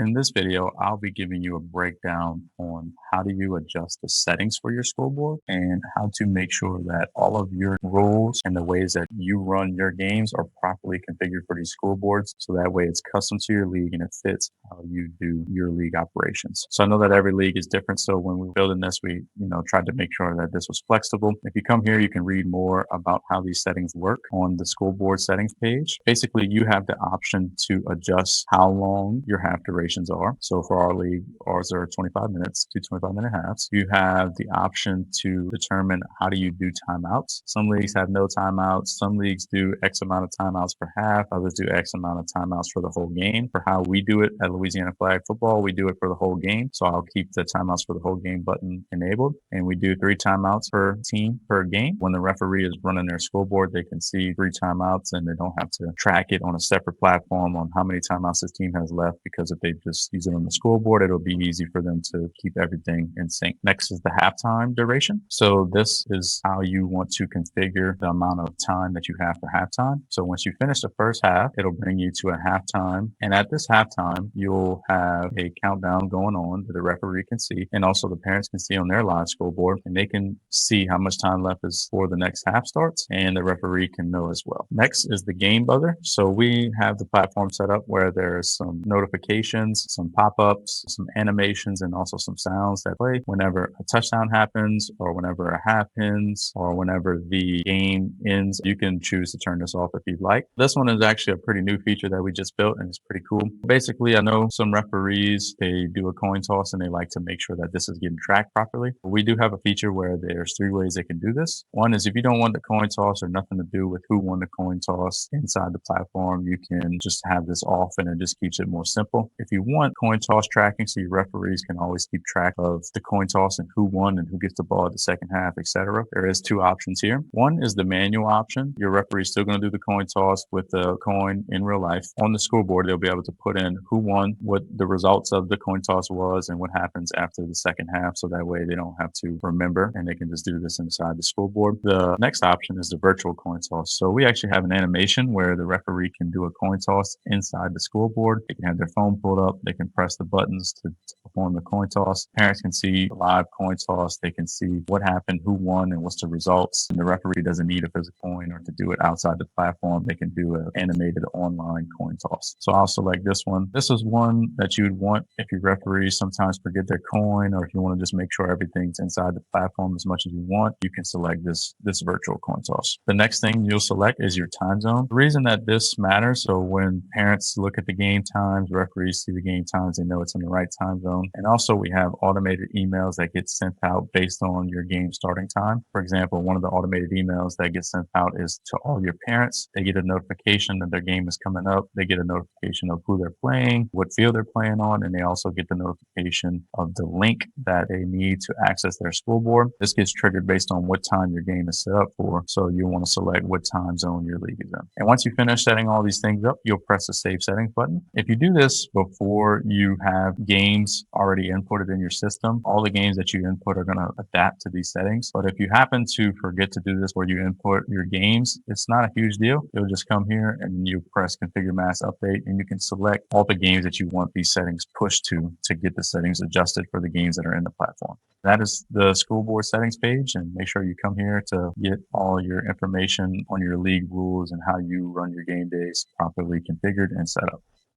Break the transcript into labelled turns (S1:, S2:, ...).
S1: In this video, I'll be giving you a breakdown on how do you adjust the settings for your scoreboard and how to make sure that all of your rules and the ways that you run your games are properly configured for these scoreboards. So that way it's custom to your league and it fits how you do your league operations. So I know that every league is different. So when we were building this, we, tried to make sure that this was flexible. If you come here, you can read more about how these settings work on the scoreboard settings page. Basically, you have the option to adjust how long your half durations are. So for our league, ours are 25 minutes, 2 25-minute halves. You have the option to determine how do you do timeouts. Some leagues have no timeouts. Some leagues do X amount of timeouts per half. Others do X amount of timeouts for the whole game. For how we do it at Louisiana Flag Football, we do it for the whole game. So I'll keep the timeouts for the whole game button enabled. And we do 3 timeouts per team per game. When the referee is running their scoreboard, they can see 3 timeouts and they don't have to track it on a separate platform on how many timeouts this team has left, because if they just use it on the scoreboard, it'll be easy for them to keep everything in sync. Next is the halftime duration. So this is how you want to configure the amount of time that you have for halftime. So once you finish the first half, it'll bring you to a halftime. And at this halftime, you'll have a countdown going on that the referee can see. And also the parents can see on their live scoreboard, and they can see how much time left is for the next half starts, and the referee can know as well. Next is the game buzzer. So we have the platform set up where there's some notifications, some pop-ups, some animations, and also some sounds that play whenever a touchdown happens or whenever a half ends or whenever the game ends. You can choose to turn this off if you'd like. This one is actually a pretty new feature that we just built, and it's pretty cool. Basically, I know some referees, they do a coin toss and they like to make sure that this is getting tracked properly. We do have a feature where there's 3 ways they can do this. One is if you don't want the coin toss or nothing to do with who won the coin toss inside the platform, you can just have this off and it just keeps it more simple. If you want coin toss tracking, so your referees can always keep track of the coin toss and who won and who gets the ball at the second half, etc., there is 2 options here. One is the manual option. Your referee is still going to do the coin toss with the coin in real life. On the scoreboard, they'll be able to put in who won, what the results of the coin toss was, and what happens after the second half. So that way they don't have to remember and they can just do this inside the scoreboard. The next option is the virtual coin toss. So we actually have an animation where the referee can do a coin toss inside the scoreboard. They can have their phone pulled up. They can press the buttons to perform the coin toss. Parents can see live coin toss. They can see what happened, who won, and what's the results. And the referee doesn't need a physical coin or to do it outside the platform. They can do an animated online coin toss. So I'll select this one. This is one that you'd want if your referees sometimes forget their coin, or if you want to just make sure everything's inside the platform as much as you want, you can select this virtual coin toss. The next thing you'll select is your time zone. The reason that this matters, so when parents look at the game times, referees see the game times, they know it's in the right time zone. And also we have automated emails that get sent out based on your game starting time. For example, one of the automated emails that gets sent out is to all your parents. They get a notification that their game is coming up. They get a notification of who they're playing, what field they're playing on, and they also get the notification of the link that they need to access their scoreboard. This gets triggered based on what time your game is set up for. So you want to select what time zone your league is in. And once you finish setting all these things up, you'll press the Save Settings button. If you do this before you have games already inputted in your system, all the games that you input are going to adapt to these settings. But if you happen to forget to do this where you input your games, it's not a huge deal. You'll just come here and you press Configure Mass Update, and you can select all the games that you want these settings pushed to get the settings adjusted for the games that are in the platform. That is the scoreboard settings page, and make sure you come here to get all your information on your league rules and how you run your game days properly configured and set up.